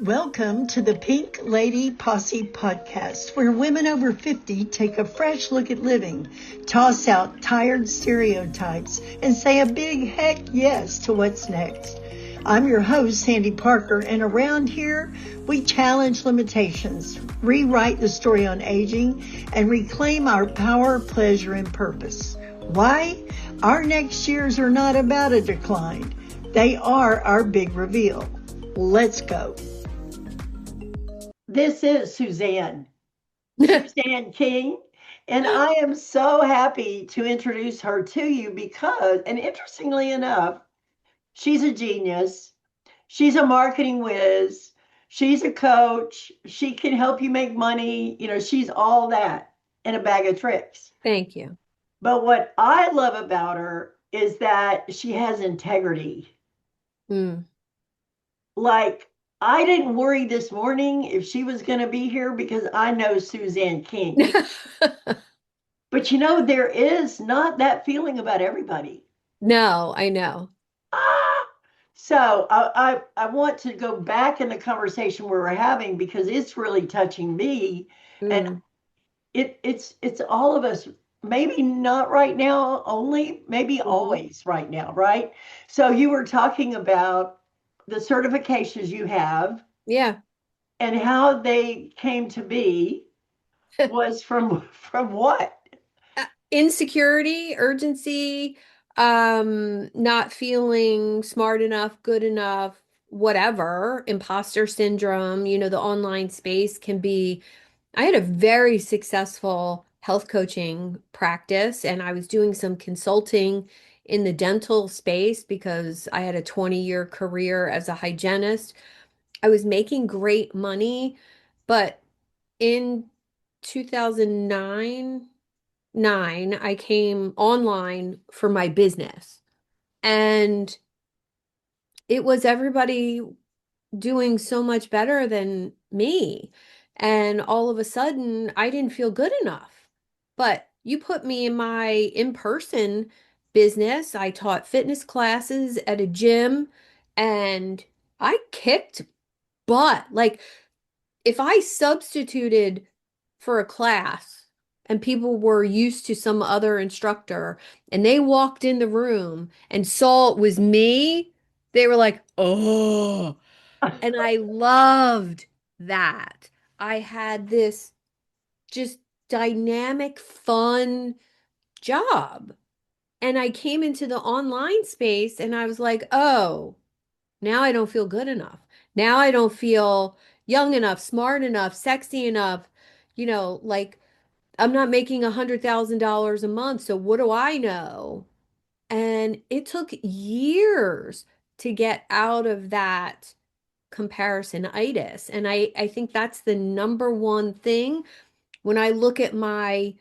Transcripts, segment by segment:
Welcome to the Pink Lady Posse podcast, where women over 50 take a fresh look at living, toss out tired stereotypes, and say a big heck yes to what's next. I'm your host, Sandy Parker, and around here, we challenge limitations, rewrite the story on aging, and reclaim our power, pleasure, and purpose. Why? Our next years are not about a decline. They are our big reveal. Let's go. This is Suzanne King, and I am so happy to introduce her to you because, and interestingly enough, she's a genius. She's a marketing whiz. She's a coach. She can help you make money. She's all that in a bag of tricks. Thank you. But what I love about her is that she has integrity. Like, I didn't worry this morning if she was going to be here because I know Suzanne King. But there is not that feeling about everybody. No, I know. So I want to go back in the conversation we were having because it's really touching me. And it's all of us, maybe not right now only, maybe always right now, right? So you were talking about the certifications you have. Yeah. And how they came to be was from what? Insecurity, urgency, not feeling smart enough, good enough, whatever, imposter syndrome. The online space can be. I had a very successful health coaching practice, and I was doing some consulting in the dental space because I had a 20-year career as a hygienist. I was making great money, but in 2009, I came online for my business. And it was everybody doing so much better than me. And all of a sudden, I didn't feel good enough. But you put me in my in-person business. I taught fitness classes at a gym and I kicked butt. Like, if I substituted for a class and people were used to some other instructor and they walked in the room and saw it was me, they were like, oh. And I loved that. I had this just dynamic, fun job. And I came into the online space and I was like, oh, now I don't feel good enough. Now I don't feel young enough, smart enough, sexy enough. Like I'm not making $100,000 a month. So what do I know? And it took years to get out of that comparisonitis. And I think that's the number one thing when I look at my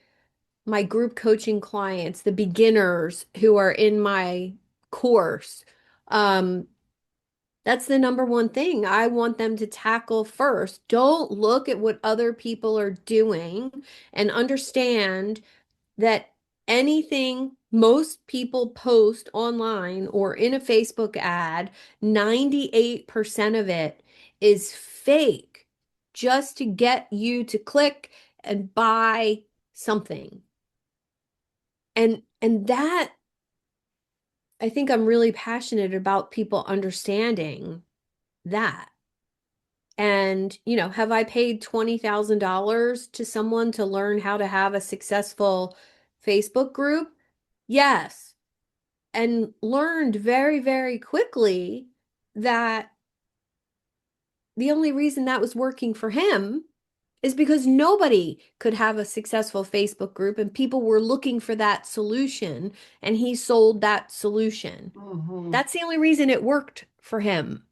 group coaching clients, the beginners who are in my course. That's the number one thing I want them to tackle first. Don't look at what other people are doing and understand that anything most people post online or in a Facebook ad, 98% of it is fake just to get you to click and buy something. And that I think I'm really passionate about people understanding that. And, have I paid $20,000 to someone to learn how to have a successful Facebook group? Yes. And learned very, very quickly that the only reason that was working for him is because nobody could have a successful Facebook group and people were looking for that solution and he sold that solution. That's the only reason it worked for him.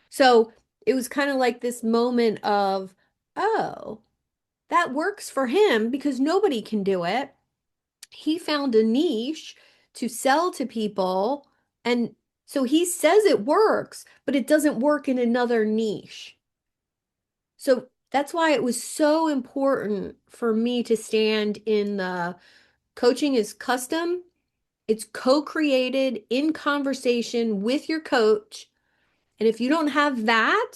So it was kind of like this moment of, oh, that works for him because nobody can do it. He found a niche to sell to people. And so he says it works, but it doesn't work in another niche. So that's why it was so important for me to stand in the coaching is custom. It's co-created in conversation with your coach. And if you don't have that,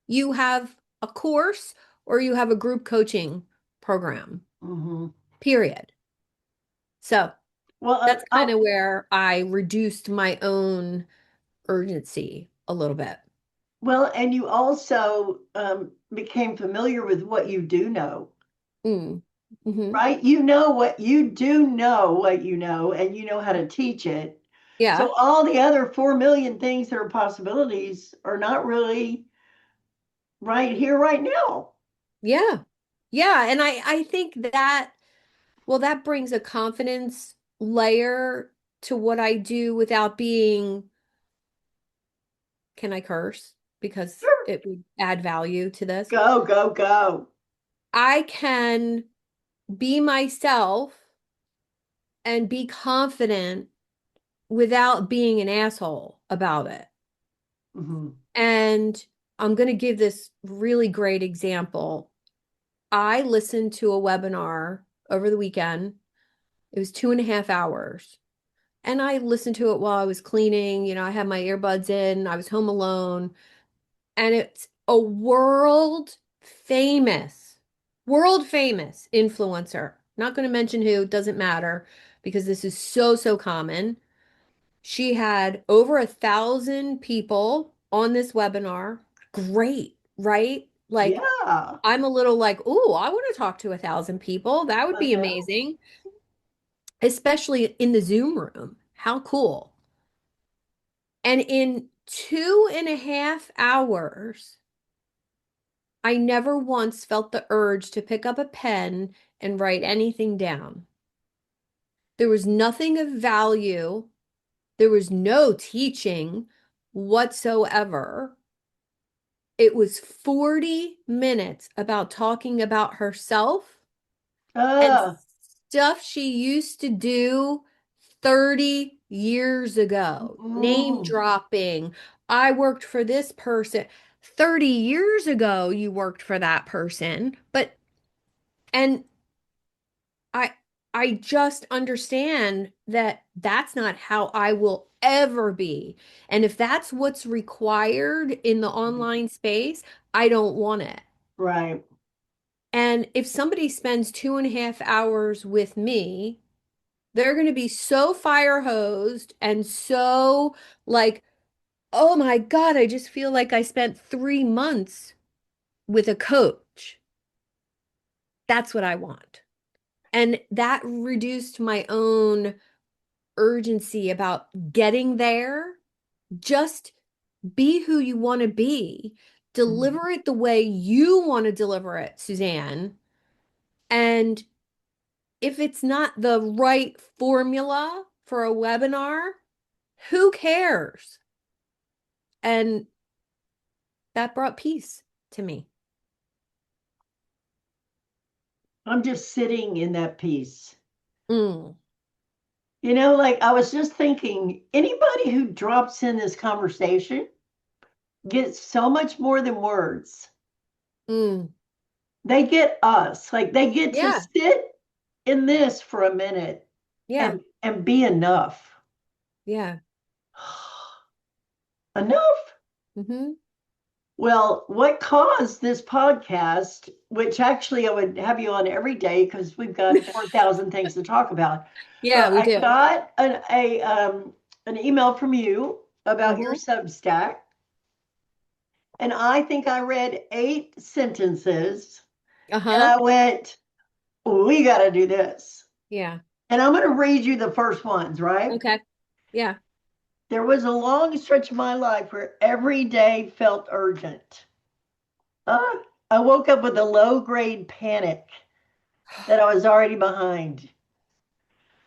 you have a course or you have a group coaching program, Hmm. period. So Well, that's kind of where I reduced my own urgency a little bit. well, and you also became familiar with what you do know, Mm. Hmm. right? You know what you do know, what you know, and you know how to teach it. So Yeah. all the other 4 million things that are possibilities are not really right here, right now. Yeah. Yeah. And I think that, well, that brings a confidence layer to what I do without being, can I curse? Because Sure. it would add value to this. Go, go, go. I can be myself and be confident without being an asshole about it. Hmm. And I'm going to give this really great example. I listened to a webinar over the weekend. It was 2.5 hours. And I listened to it while I was cleaning. I had my earbuds in, I was home alone. And it's a world famous influencer. Not going to mention who, doesn't matter because this is so, so common. She had over 1,000 people on this webinar. Great, right? Like, Yeah. I'm a little like, oh, I want to talk to 1,000 people. That would I be know. amazing, especially in the Zoom room. How cool. And in 2.5 hours, I never once felt the urge to pick up a pen and write anything down. There was nothing of value. There was no teaching whatsoever. It was 40 minutes about talking about herself and Uh, stuff she used to do 30 years ago. Name mm, dropping. I worked for this person. 30 years ago, you worked for that person. And I, I just understand that that's not how I will ever be. And if that's what's required in the online space, I don't want it. right. And if somebody spends 2.5 hours with me, they're going to be so fire hosed and so like, oh my God, I just feel like I spent 3 months with a coach. That's what I want. And that reduced my own urgency about getting there. Just be who you want to be, Mhm. deliver it the way you want to deliver it, Suzanne. And if it's not the right formula for a webinar, who cares? And that brought peace to me. I'm just sitting in that peace. Mm, Like I was just thinking, anybody who drops in this conversation gets so much more than words. mm. They get us, like they get to Yeah, sit in this for a minute yeah, and be enough. yeah. Enough. Hmm. Well, what caused this podcast, which actually I would have you on every day because we've got 4,000 things to talk about. Yeah, But we I do. got an email from you about your Hmm. Substack, and I think I read 8 sentences, and Uh-huh. I went, we got to do this. Yeah. And I'm going to read you the first ones, right? Okay. Yeah. There was a long stretch of my life where every day felt urgent. Uh, I woke up with a low grade panic that I was already behind.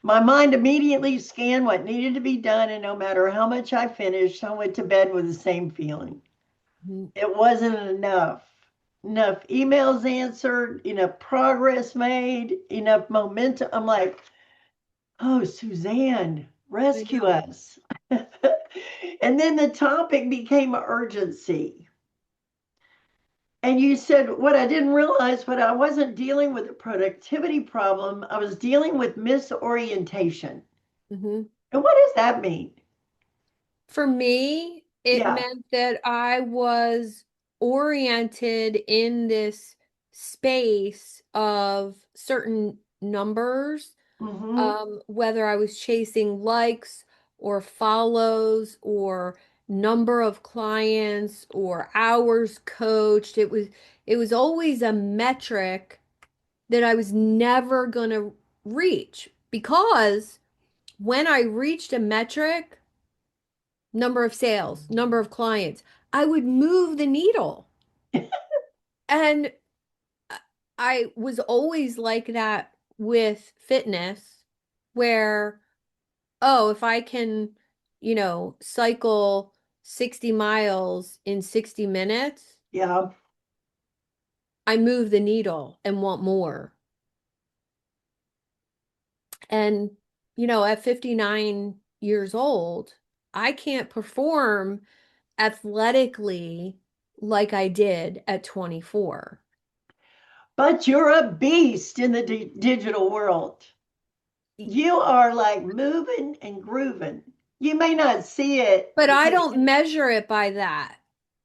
My mind immediately scanned what needed to be done, and no matter how much I finished, I went to bed with the same feeling. Mhm. It wasn't enough. Enough emails answered, enough progress made, enough momentum. I'm like, oh, Suzanne, I rescue know. us. And then the topic became urgency. And you said, what I didn't realize, but I wasn't dealing with a productivity problem. I was dealing with misorientation. Hmm. And what does that mean? For me, it Yeah. meant that I was oriented in this space of certain numbers, Mm-hmm. whether I was chasing likes or follows or number of clients or hours coached. It was always a metric that I was never going to reach, because when I reached a metric, number of sales, number of clients, I would move the needle. And I was always like that with fitness, where, oh, if I can, cycle 60 miles in 60 minutes, Yeah. I move the needle and want more. And, at 59 years old, I can't perform athletically like I did at 24. But you're a beast in the digital world. You are like moving and grooving. You may not see it But I because, don't measure it by that,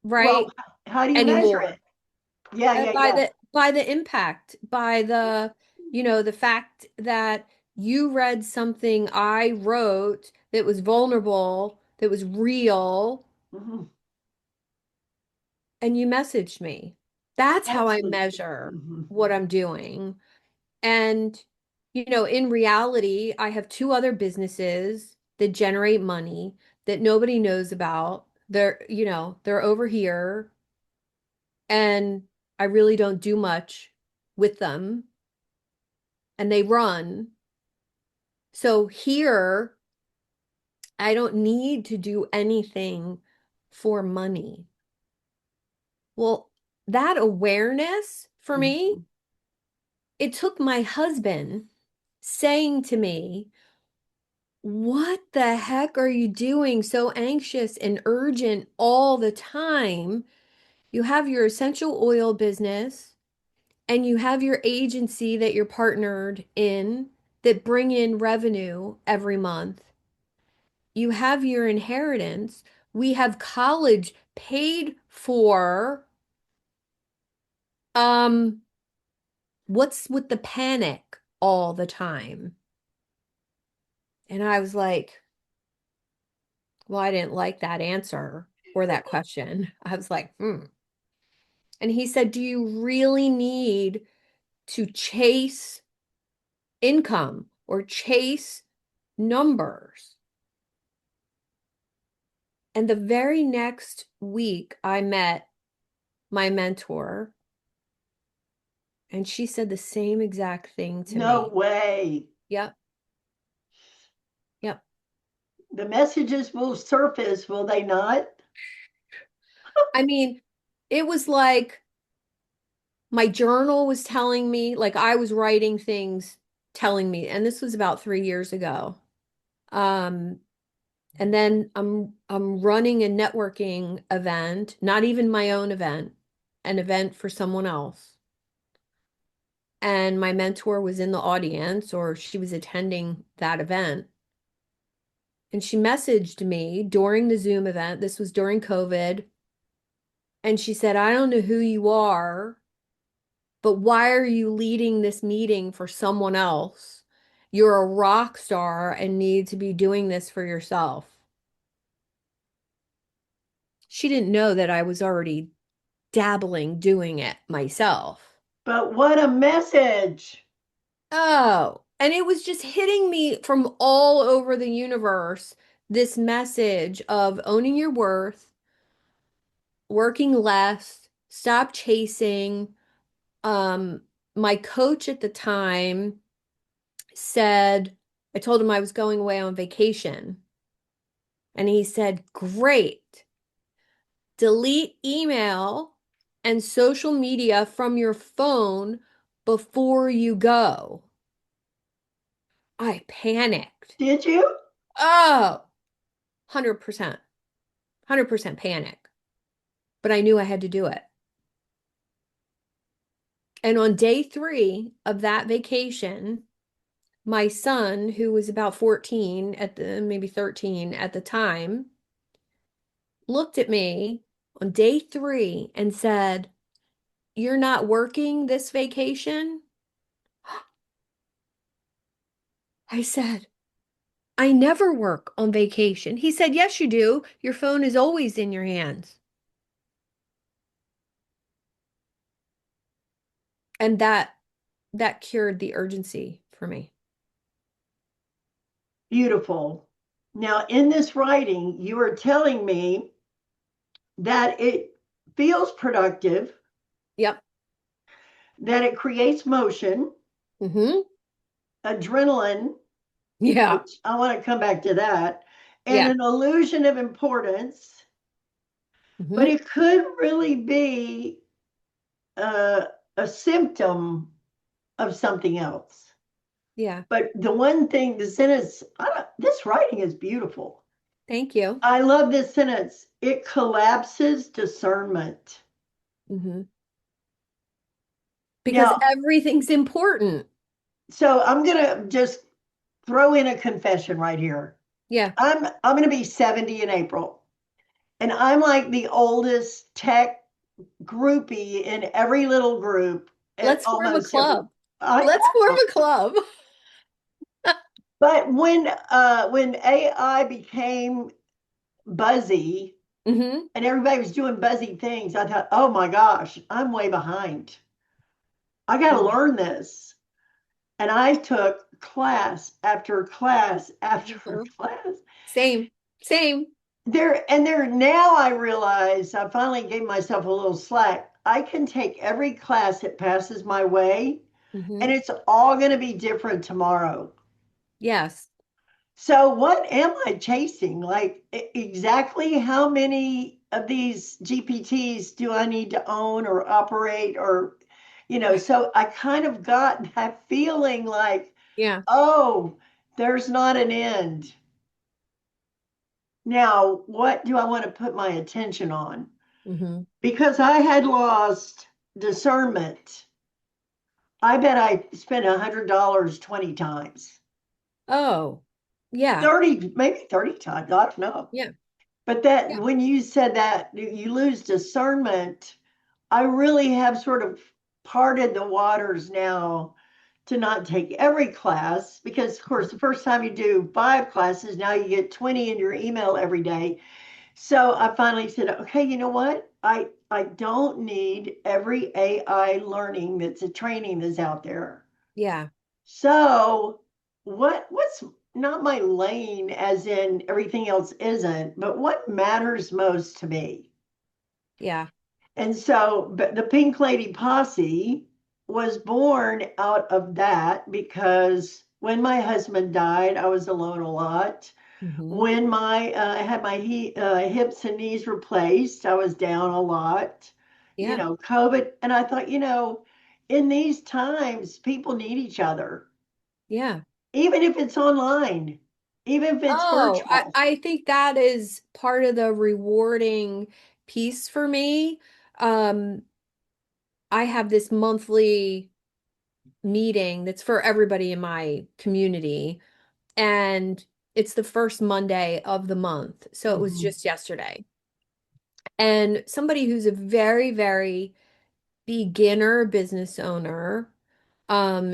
well, right? how do you measure Anymore. it? Yeah, yeah, By yeah. the impact, by the fact that you read something I wrote that was vulnerable, that was real, Hmm. and you messaged me. That's how I Absolutely. measure Hmm. what I'm doing. And, in reality, I have two other businesses that generate money that nobody knows about. They're over here, and I really don't do much with them, and they run. So here, I don't need to do anything for money. Well, that awareness for me, Hmm. it took my husband saying to me, "What the heck are you doing so anxious and urgent all the time? You have your essential oil business and you have your agency that you're partnered in that bring in revenue every month. You have your inheritance. We have college paid for. Um, what's with the panic all the time?" And I was like, well, I didn't like that answer or that question. I was like, hmm. And he said, do you really need to chase income or chase numbers? And the very next week, I met my mentor, and she said the same exact thing to No me. way. Yep, yep. The messages will surface, will they not? I mean, it was like my journal was telling me, like I was writing things telling me, and this was about 3 years ago. Um, and then I'm running a networking event, not even my own event, an event for someone else. And my mentor was in the audience, or she was attending that event. And she messaged me during the Zoom event. This was during COVID. And she said, I don't know who you are, but why are you leading this meeting for someone else? You're a rock star and need to be doing this for yourself. She didn't know that I was already dabbling doing it myself. But what a message. Oh, and it was just hitting me from all over the universe, this message of owning your worth, working less, stop chasing. Um, my coach at the time said, I told him I was going away on vacation. And he said, great, delete email and social media from your phone before you go. I panicked. Did you? Oh, 100%, 100% panic. But I knew I had to do it. And on day 3 of that vacation, my son, who was about 14 maybe 13 at the time, looked at me on day 3 and said, "You're not working this vacation?" I said, "I never work on vacation." He said, "Yes, you do. Your phone is always in your hands." And that cured the urgency for me. Beautiful. Now, in this writing, you are telling me that it feels productive, Yep. that it creates motion, Mm-hmm. adrenaline, Yeah. which I want to come back to that, and Yeah. an illusion of importance, but Mm-hmm. it could really be uh, a symptom of something else. Yeah. But the one thing, the sentence, this writing is beautiful. Thank you. I love this sentence. It collapses discernment. Mm-hmm. Because Now, everything's important. so I'm gonna just throw in a confession right here. Yeah. I'm gonna be 70 in April, and I'm like the oldest tech groupie in every little group at Let's form a almost every. club. I Let's form know. a club. But when AI became buzzy Mm-hmm. and everybody was doing buzzy things, I thought, oh my gosh, I'm way behind. I got to Mm-hmm. learn this. And I took class after class after Mm-hmm. class. Same. Same. There now I realize I finally gave myself a little slack. I can take every class that passes my way, Mm-hmm. and it's all going to be different tomorrow. Yes. So what am I chasing? Like exactly how many of these GPTs do I need to own or operate or so I kind of got that feeling like, Yeah. oh, there's not an end. Now, what do I want to put my attention on? Mm-hmm. Because I had lost discernment. I bet I spent $100 20 times. Oh, yeah. 30, maybe 30 times. I don't know. Yeah. But that Yeah. when you said that you lose discernment, I really have sort of parted the waters now to not take every class because, of course, the first time you do 5 classes, now you get 20 in your email every day. So I finally said, okay, you know what? I don't need every AI learning that's a training that's out there. Yeah. So what's not my lane as in everything else isn't, but what matters most to me? Yeah. And so but the Pink Lady Posse was born out of that because when my husband died, I was alone a lot. Mm-hmm. When I had my hips and knees replaced, I was down a lot. Yeah. COVID, and I thought, in these times, people need each other, Yeah. even if it's online, even if it's Oh, I, virtual. I think that is part of the rewarding piece for me. Um, I have this monthly meeting that's for everybody in my community, and it's the first Monday of the month. So it was Mhm. just yesterday. And somebody who's a very, very beginner business owner,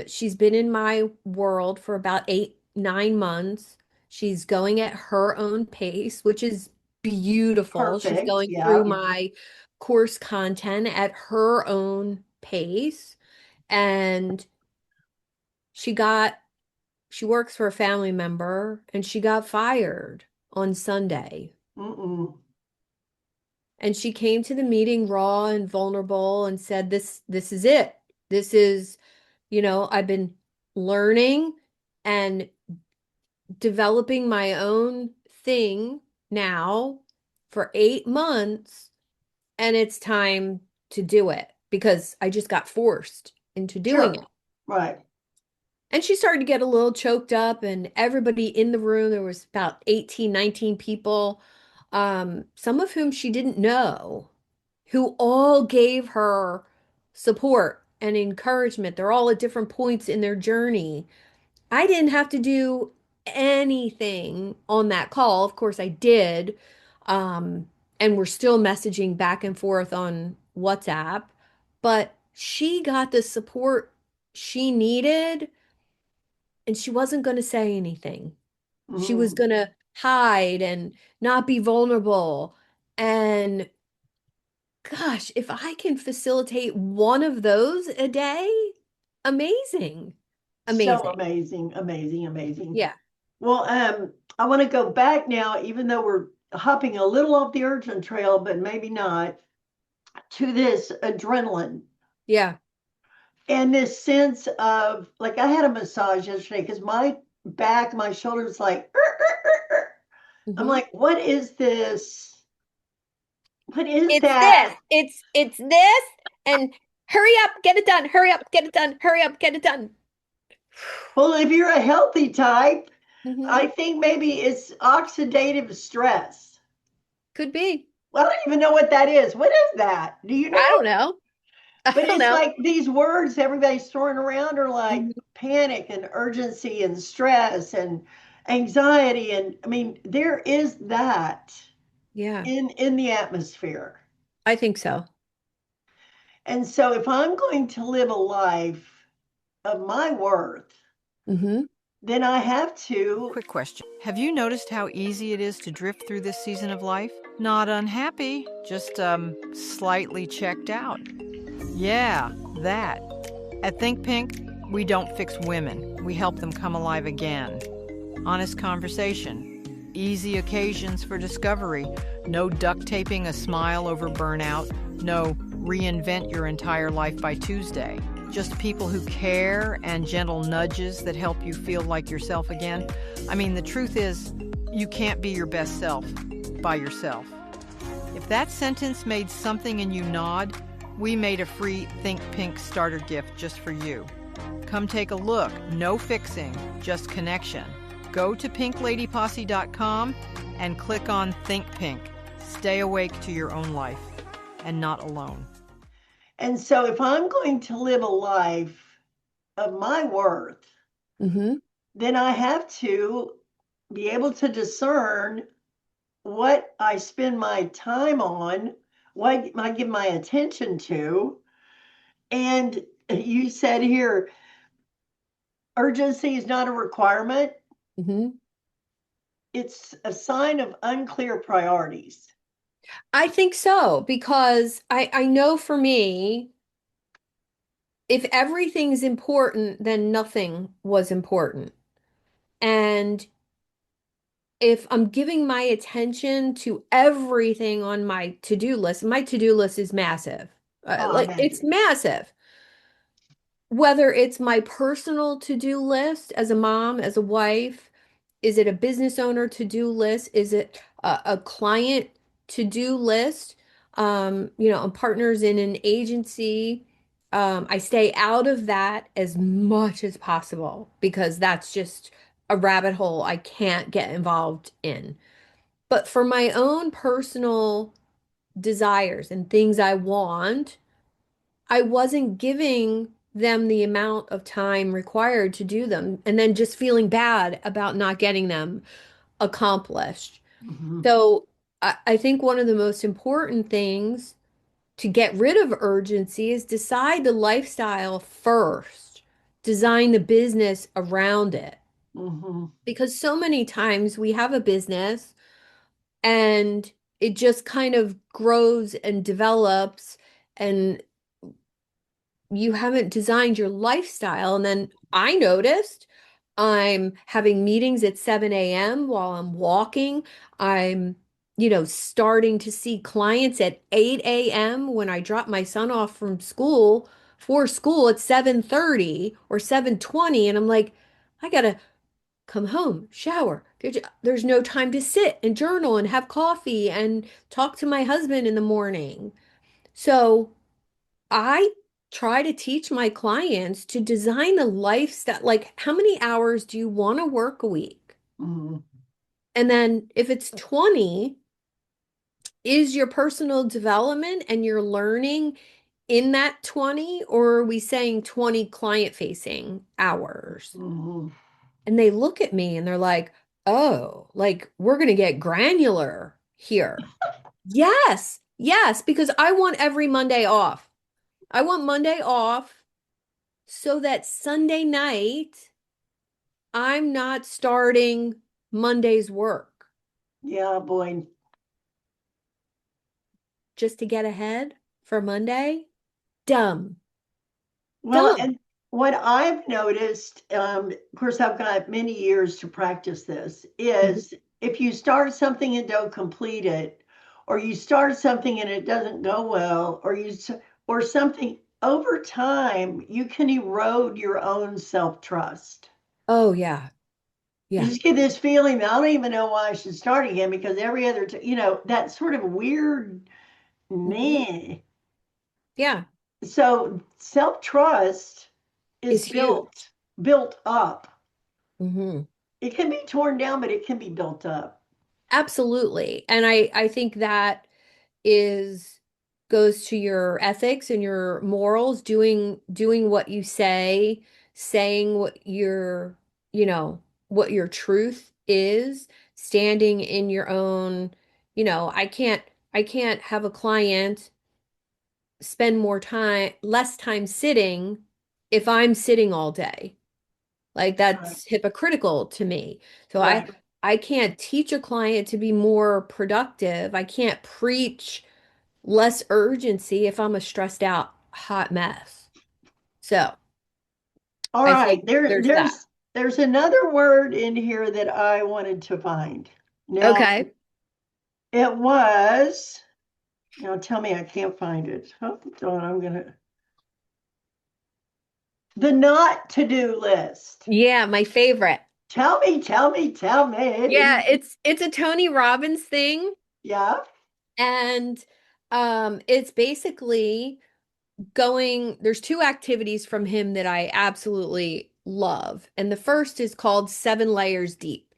she's been in my world for about 8, 9 months. She's going at her own pace, which is beautiful. She's Perfect. going through Yeah. my course content at her own pace. And she got, she works for a family member and she got fired on Sunday. Mm-mm. And she came to the meeting raw and vulnerable and said, this is it. This is, I've been learning and developing my own thing now for 8 months, and it's time to do it because I just got forced into doing Sure. it. Right. And she started to get a little choked up, and everybody in the room, there was about 18, 19 people, some of whom she didn't know, who all gave her support and encouragement. They're all at different points in their journey. I didn't have to do anything on that call. Of course, I did. Um, and we're still messaging back and forth on WhatsApp, but she got the support she needed and she wasn't going to say anything. She was Mm. going to hide and not be vulnerable. And gosh, if I can facilitate one of those a day, amazing. So Amazing. amazing, amazing, amazing. Yeah. Well, I want to go back now, even though we're hopping a little off the urgent trail, but maybe not, to this adrenaline Yeah. and this sense of like I had a massage yesterday because my back, my shoulders like, I'm Hmm. like, what is this? What is It's this. that? It's this. And hurry up, get it done. Hurry up, get it done. Hurry up, get it done. Well, if you're a healthy type, Hmm. I think maybe it's oxidative stress. Could be. Well, I don't even know what that is. What is that? Do you I know? don't know. I But don't it's know. like these words everybody's throwing around are like Mhm. panic and urgency and stress and anxiety. And I mean, there is that Yeah, in the atmosphere. I think so. And so if I'm going to live a life of my worth, Hmm. then I have to. Quick question. Have you noticed how easy it is to drift through this season of life? Not unhappy, just slightly checked out. Yeah, that. At Think Pink, we don't fix women. We help them come alive again. Honest conversation. Easy occasions for discovery. No duct taping a smile over burnout. No reinvent your entire life by Tuesday. Just people who care and gentle nudges that help you feel like yourself again. I mean, the truth is, you can't be your best self by yourself. If that sentence made something in you nod, we made a free Think Pink starter gift just for you. Come take a look. No fixing, just connection. Go to pinkladyposse.com and click on Think Pink. Stay awake to your own life and not alone. And so if I'm going to live a life of my worth, Hmm. then I have to be able to discern what I spend my time on, what I give my attention to. And you said here, urgency is not a requirement. Hmm. It's a sign of unclear priorities. I think so because I know for me, if everything's important, then nothing was important. And if I'm giving my attention to everything on my to-do list is massive. Oh, Like it's imagine. massive. Whether it's my personal to-do list as a mom, as a wife, is it a business owner to-do list? Is it a client to-do list? I'm partners in an agency. I stay out of that as much as possible because that's just a rabbit hole I can't get involved in. But for my own personal desires and things I want, I wasn't giving them the amount of time required to do them and then just feeling bad about not getting them accomplished. Mhm. So I think one of the most important things to get rid of urgency is decide the lifestyle first, design the business around it. Mhm. Because so many times we have a business and it just kind of grows and develops and you haven't designed your lifestyle. And then I noticed I'm having meetings at 7 a.m. while I'm walking. I'm, starting to see clients at 8 a.m. when I drop my son off for school at 7:30 or 7:20. And I'm like, I gotta come home, shower. There's no time to sit and journal and have coffee and talk to my husband in the morning. So I try to teach my clients to design a lifestyle. Like, how many hours do you want to work a week? Mhm. And then if it's 20, is your personal development and your learning in that 20, or are we saying 20 client facing hours? Mhm. And they look at me and they're like, oh, like we're going to get granular here. Yes, yes, because I want every Monday off. I want Monday off so that Sunday night I'm not starting Monday's work Yeah, boy. just to get ahead for Monday. Dumb, Well, dumb. and what I've noticed, of course, I've got many years to practice this, Mhm. is if you start something and don't complete it, or you start something and it doesn't go well, or something over time, you can erode your own self-trust. Oh, yeah, You yeah. just get this feeling that I don't even know why I should start again because every other, that sort of weird Hmm. meh. Yeah, So self-trust is is huge. built up. Hmm. It can be torn down, but it can be built up. Absolutely. And I think that is goes to your ethics and your morals, doing what you say, saying what you know, what your truth is, standing in your own, I can't have a client spend less time sitting if I'm sitting all day. Like Right. that's hypocritical to me. So Right. I can't teach a client to be more productive. I can't preach less urgency if I'm a stressed out hot mess. So All I right. think there's that. There's another word in here that I wanted to find. Now Okay. it was, now tell me I can't find it. Hold on, the not to do list. Yeah, my favorite. Tell Yeah, me. it's a Tony Robbins thing, Yeah. and it's basically there's two activities from him that I absolutely love. And the first is called 7 layers deep.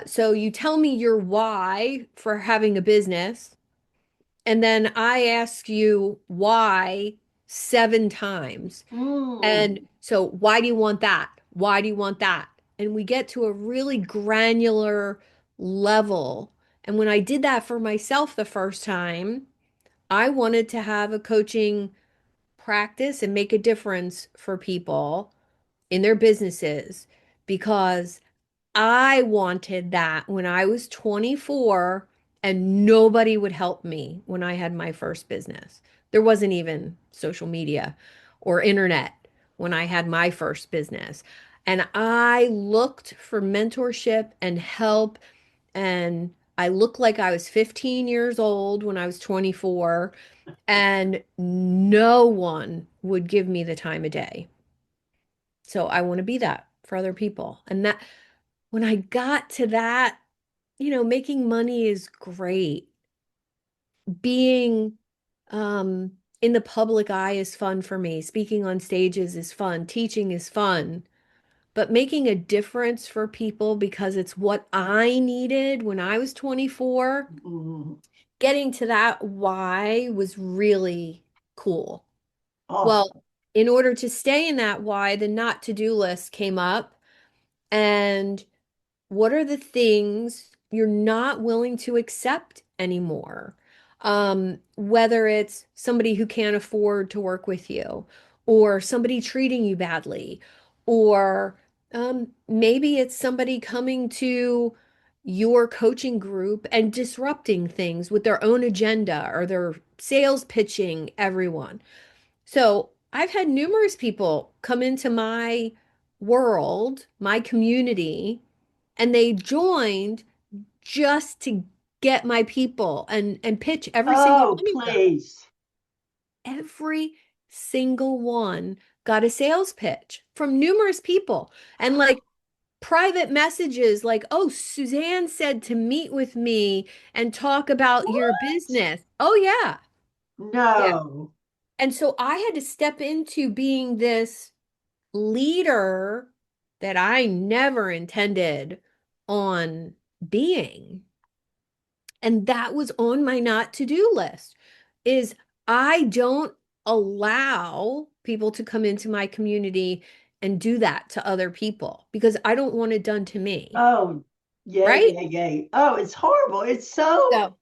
So you tell me your why for having a business, and then I ask you why 7 times. And Mm. so, why do you want that? Why do you want that? And we get to a really granular level. And when I did that for myself the first time, I wanted to have a coaching practice and make a difference for people in their businesses because I wanted that when I was 24 and nobody would help me when I had my first business. There wasn't even social media or internet when I had my first business. And I looked for mentorship and help. And I looked like I was 15 years old when I was 24, and no one would give me the time of day. So I want to be that for other people. And that when I got to that, making money is great. Being in the public eye is fun for me. Speaking on stages is fun. Teaching is fun. But making a difference for people because it's what I needed when I was 24, Mm. getting to that why was really cool. Oh, Well, in order to stay in that why, the not to-do list came up. And what are the things you're not willing to accept anymore? Whether it's somebody who can't afford to work with you, or somebody treating you badly, or maybe it's somebody coming to your coaching group and disrupting things with their own agenda or their sales pitching everyone. So I've had numerous people come into my world, my community, and they joined just to get my people and pitch every single oh, one of them. please. Every single one got a sales pitch from numerous people. And like private messages like, "Oh, Suzanne said to meet with me and talk about your What? business." Oh yeah. Yeah. No. And so I had to step into being this leader that I never intended on being. And that was on my not to do list is I don't allow people to come into my community and do that to other people because I don't want it done to me. Oh, yay, Right? yay, yay. Oh, it's horrible. It's so So,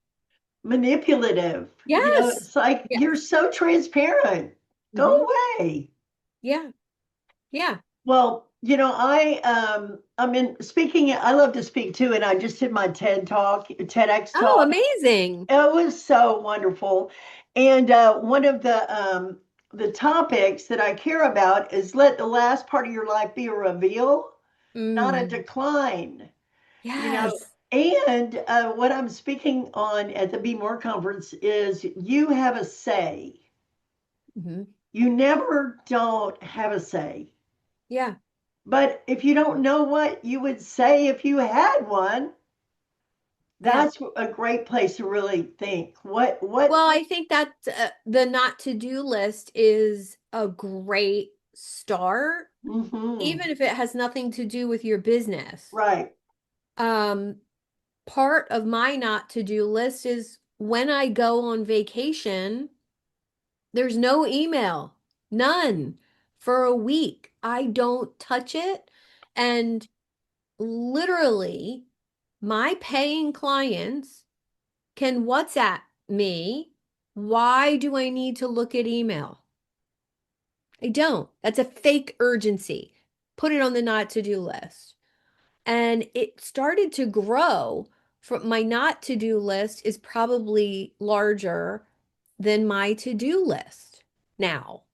manipulative. Yes. It's like you're Yes. so transparent. Hmm. Go away. Yeah. Yeah. Well, I'm in speaking, I love to speak too, and I just did my TEDx Oh, talk. amazing. It was so wonderful. And one of the topics that I care about is let the last part of your life be a reveal, not a Mm. decline. You know, Yes. and what I'm speaking on at the Be More conference is you have a say. Hmm. You never don't have a say. Yeah. But if you don't know what you would say if you had one, Yeah. that's a great place to really think. What? Well, I think that the not to do list is a great start, Hmm. even if it has nothing to do with your business. Right. Um, Part of my not to do list is when I go on vacation, there's no email, none for a week. I don't touch it. And literally, my paying clients can WhatsApp me. Why do I need to look at email? I don't. That's a fake urgency. Put it on the not to do list. And it started to grow. From my not to do list is probably larger than my to do list now.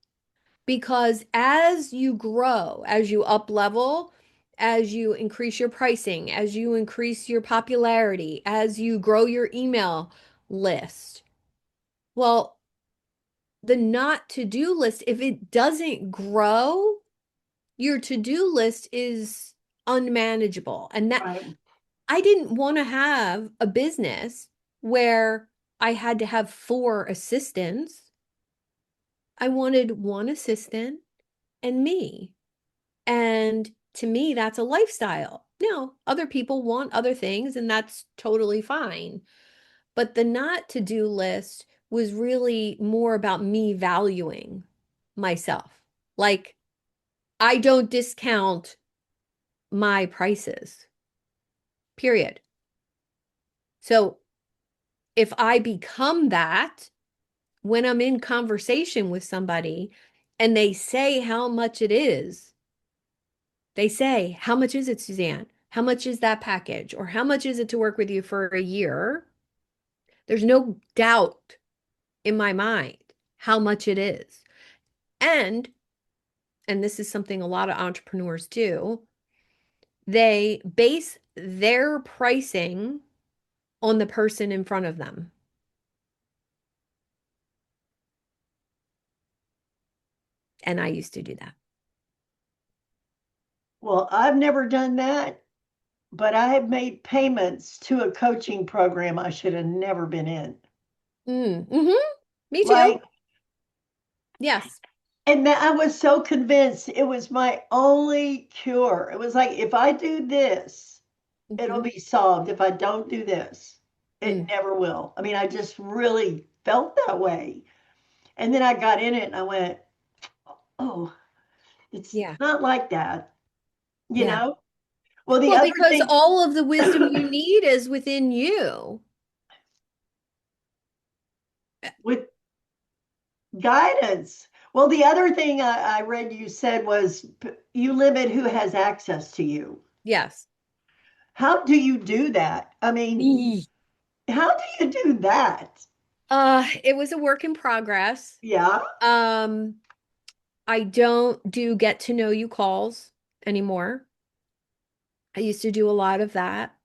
Because as you grow, as you up level, as you increase your pricing, as you increase your popularity, as you grow your email list, well, the not to do list, if it doesn't grow, your to do list is unmanageable. And that Right. I didn't want to have a business where I had to have four assistants. I wanted one assistant and me. And to me, that's a lifestyle. No, other people want other things, and that's totally fine. But the not to do list was really more about me valuing myself. Like, I don't discount my prices, period. So if I become that when I'm in conversation with somebody and they say how much it is, they say, how much is it, Suzanne? How much is that package? Or how much is it to work with you for a year? There's no doubt in my mind how much it is. And, and this is something a lot of entrepreneurs do, they base their pricing on the person in front of them. And I used to do that. Well, I've never done that, but I have made payments to a coaching program I should have never been in. Me too. Like, Yes. and I was so convinced it was my only cure. It was like, if I do this, it'll Hmm. be solved. If I don't do this, it Mm. never will. I mean, I just really felt that way. And then I got in it and I went, oh, it's Yeah. not like that, you Yeah. know? Well, the Well, other because thing all of the wisdom you need is within you. with guidance. Well, the other thing I read you said was you limit who has access to you. Yes. How do you do that? I mean, Eeh. how do you do that? It was a work in progress. Yeah. Um, I don't do get to know you calls anymore. I used to do a lot of that,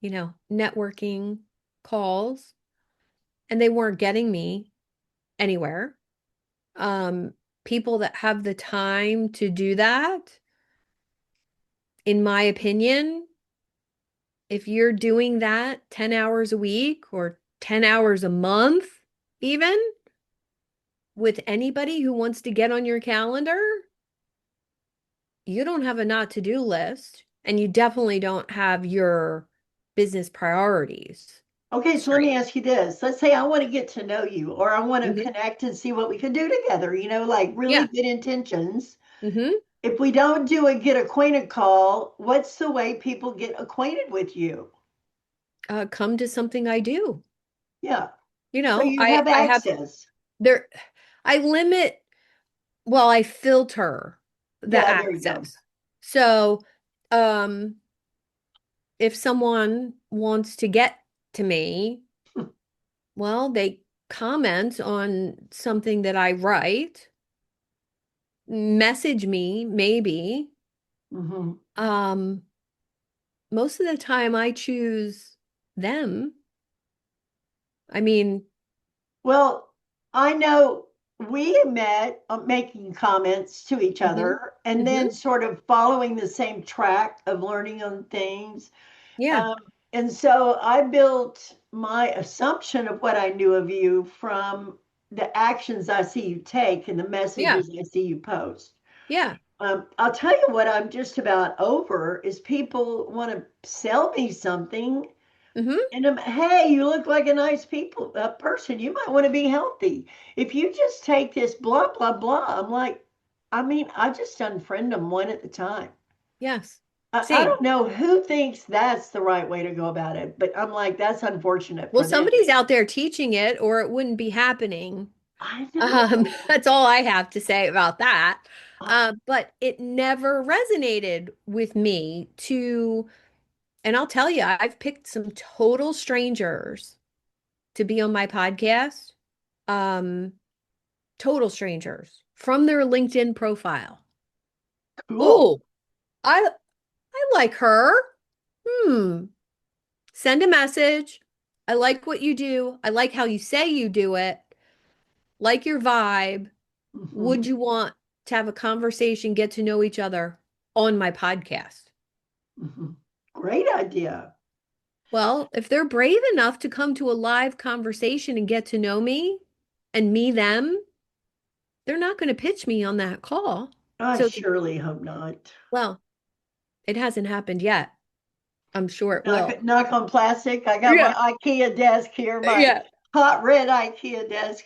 networking calls, and they weren't getting me anywhere. Um, People that have the time to do that, in my opinion, if you're doing that 10 hours a week or 10 hours a month, even with anybody who wants to get on your calendar, you don't have a not to do list and you definitely don't have your business priorities Okay, so let me straight. ask you this. Let's say I want to get to know you or I want to Hmm. connect and see what we can do together, like really Yeah. good intentions. Hmm. If we don't do a get acquainted call, what's the way people get acquainted with you? Come to something I do. Yeah. You So know, you I have I have access. there I limit, well, I filter the Yeah, there you go. access. So, um if someone wants to get to me, well, they comment on something that I write, message me maybe. Hmm. Um Most of the time I choose them. I mean, Well, I know we met making comments to each hmm other and hmm then sort of following the same track of learning on things. yeah, Um, and so I built my assumption of what I knew of you from the actions I see you take and the yeah, messages I see you post. yeah. I'll tell you what I'm just about over is people want to sell me something. hmm And hey, you look like a nice person. You might want to be healthy. If you just take this blah blah blah, I'm like, I mean, I just unfriend them one at a time. Yes. I Same. don't know who thinks that's the right way to go about it, but I'm like, that's unfortunate Well, for them. somebody's out there teaching it or it wouldn't be happening. I know. That's all I have to say about that. Uh, But it never resonated with me to, and I'll tell you, I've picked some total strangers to be on my podcast. Um, Total strangers from their LinkedIn profile. cool. Oh, I like her. Hmm. Send a message. I like what you do. I like how you say you do it. Like your vibe. Hmm. Would you want to have a conversation, get to know each other on my podcast? Hmm. Great idea. Well, if they're brave enough to come to a live conversation and get to know me and me them, they're not going to pitch me on that call. I So, surely hope not. well, it hasn't happened yet. I'm sure it will. Knock on plastic. I got my Yeah. IKEA desk here, my Yeah. hot red IKEA desk.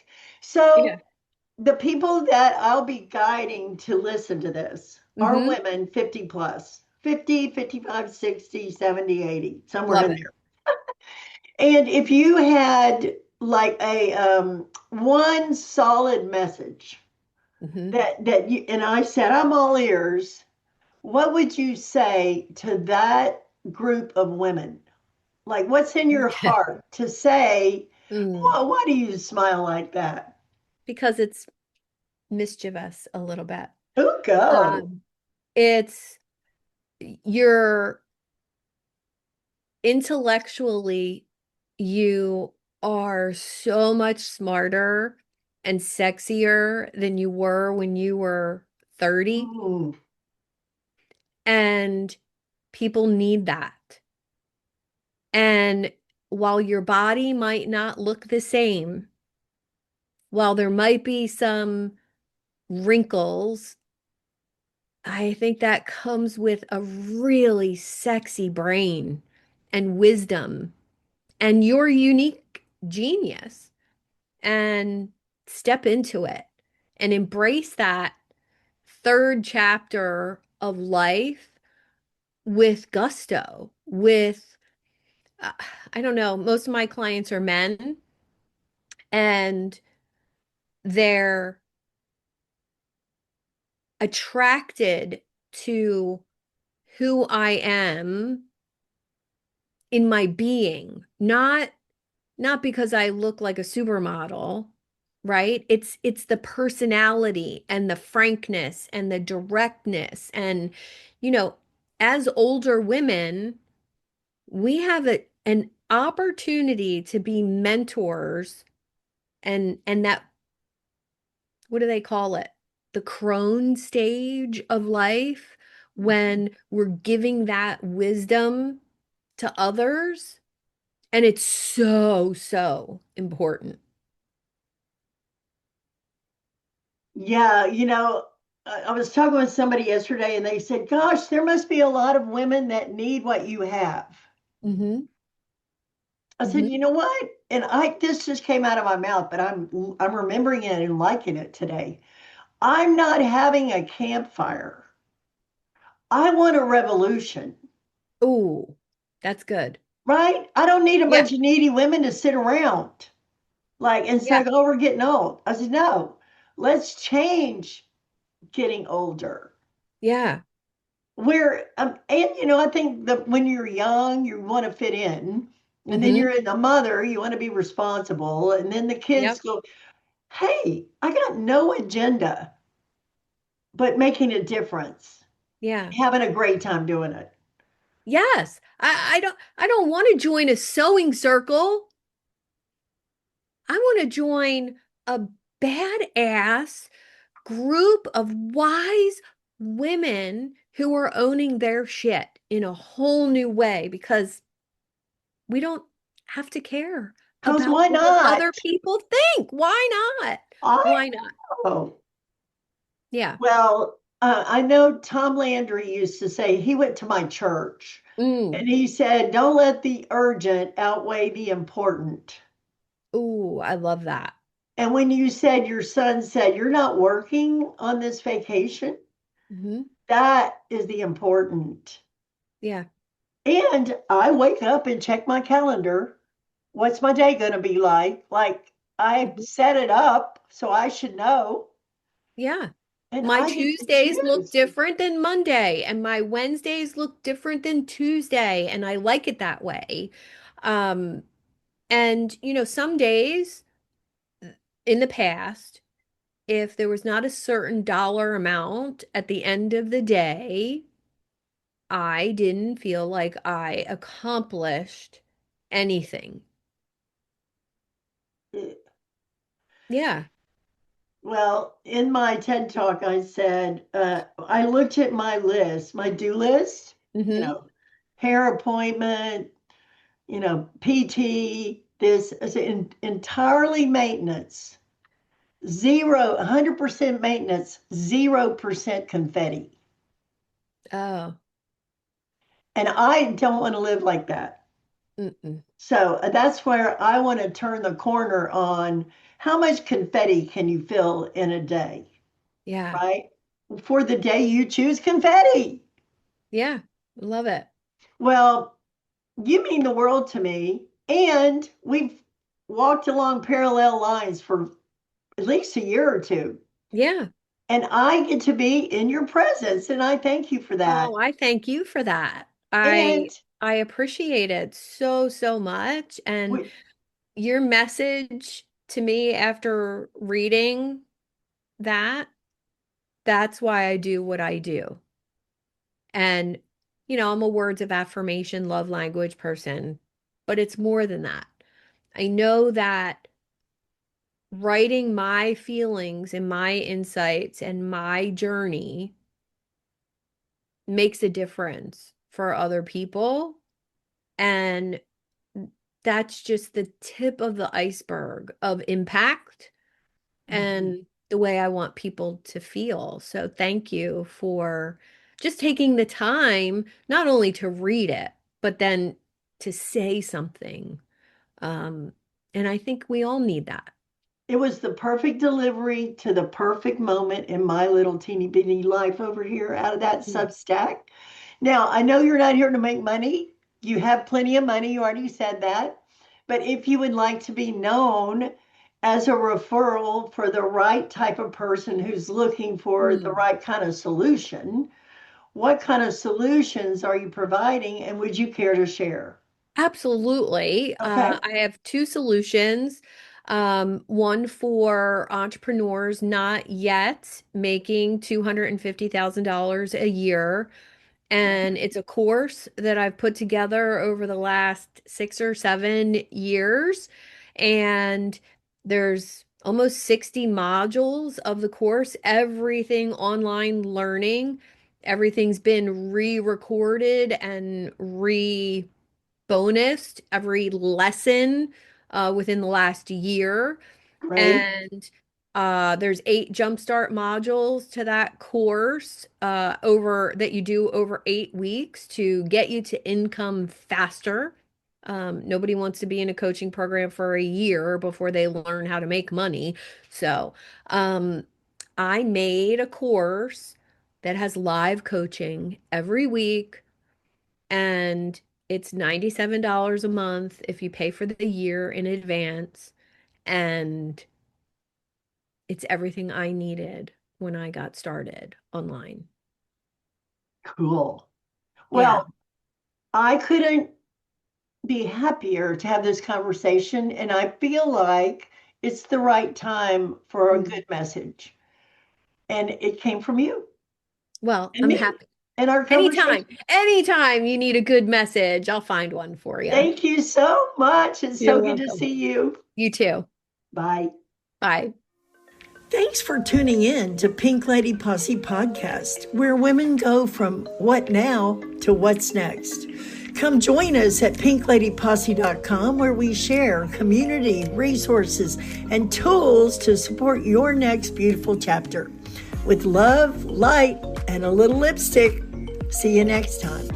Yeah. So the people that I'll be guiding to listen to this are Mm-hmm. women 50 plus, 50, 55, 60, 70, 80, somewhere Love in it. there. And if you had like a one solid message Mm-hmm. that you and I said I'm all ears, what would you say to that group of women? Like what's in your heart to say, Mm. well, why do you smile like that? Because it's mischievous a little bit. Who go? Um, it's you're intellectually, you are so much smarter and sexier than you were when you were 30, Mm, and people need that. And while your body might not look the same, while there might be some wrinkles, I think that comes with a really sexy brain and wisdom and your unique genius, and step into it and embrace that third chapter of life with gusto, with, uh, I don't know, most of my clients are men and they're attracted to who I am in my being, not because I look like a supermodel, right? It's the personality and the frankness and the directness and you know, as older women, we have an opportunity to be mentors and that, what do they call it? The crone stage of life, mhm. when we're giving that wisdom to others. And it's so, so important. Yeah, I was talking with somebody yesterday and they said, gosh, there must be a lot of women that need what you have. hmm I said, hmm you know what? And this just came out of my mouth, but I'm remembering it and liking it today. I'm not having a campfire. I want a revolution. Ooh, that's good. right? I don't need a Yeah. bunch of needy women to sit around. Like, and Yeah. say, oh, we're getting old. I said, no, let's change getting older. Yeah. And I think that when you're young, you want to fit in. And then Mm-hmm. you're in the mother, you want to be responsible. And then the kids Yep. go, hey, I got no agenda but making a difference, Yeah. having a great time doing it. Yes. I don't want to join a sewing circle. I want to join a badass group of wise women who are owning their shit in a whole new way because we don't have to care Because about why what not? other people think. Why not? I Why not? know. Yeah. Well, I know Tom Landry used to say he went to my church Mm. and he said, don't let the urgent outweigh the important. Ooh, I love that. And when you said your son said, you're not working on this vacation, Hmm. that is the important. Yeah. And I wake up and check my calendar. What's my day going to be like? Like I Mhm. set it up, so I should know. Yeah. And My I get to Tuesdays look choose. different than Monday, and my Wednesdays look different than Tuesday, and I like it that way. Um, and some days in the past, if there was not a certain dollar amount at the end of the day, I didn't feel like I accomplished anything. Yeah. Well, in my TED talk, I said, I looked at my list, my do list, you Hmm. know, hair appointment, PT, this is entirely maintenance, 100% maintenance, 0% confetti. Oh. And I don't want to live like that. Mm-mm. So that's where I want to turn the corner on how much confetti can you fill in a day, Yeah. right? For the day you choose confetti. Yeah. Love it. Well, you mean the world to me. And we've walked along parallel lines for at least a year or two. Yeah. And I get to be in your presence. And I thank you for that. Oh, I thank you for that. And I appreciate it so, so much. And we, your message to me after reading that, that's why I do what I do. And, I'm a words of affirmation, love language person, but it's more than that. I know that writing my feelings and my insights and my journey makes a difference for other people. And that's just the tip of the iceberg of impact Mhm. and the way I want people to feel. So thank you for just taking the time not only to read it, but then to say something. Um, and I think we all need that. It was the perfect delivery to the perfect moment in my little teeny bitty life over here out of that Mm. Substack. Now, I know you're not here to make money. You have plenty of money. You already said that. But if you would like to be known as a referral for the right type of person who's looking for the Mm. right kind of solution, what kind of solutions are you providing and would you care to share? Absolutely. Okay, I have two solutions. One for entrepreneurs not yet making $250,000 a year. And it's a course that I've put together over the last 6 or 7 years. And there's almost 60 modules of the course, everything online learning. Everything's been re-recorded and bonused every lesson within the last year. great, And there's 8 jumpstart modules to that course over that you do over 8 weeks to get you to income faster. Nobody wants to be in a coaching program for a year before they learn how to make money. So um, I made a course that has live coaching every week, and It's $97 a month if you pay for the year in advance. And it's everything I needed when I got started online. Cool. Yeah. Well, I couldn't be happier to have this conversation, and I feel like it's the right time for a good message. And it came from you Well, and I'm me happy. and our conversation. Anytime you need a good message, I'll find one for you. Thank you so much. It's You're so good to welcome. see you. You too. Bye. Bye. Thanks for tuning in to Pink Lady Posse Podcast, where women go from what now to what's next. Come join us at pinkladyposse.com, where we share community, resources, and tools to support your next beautiful chapter. With love, light, and a little lipstick. See you next time.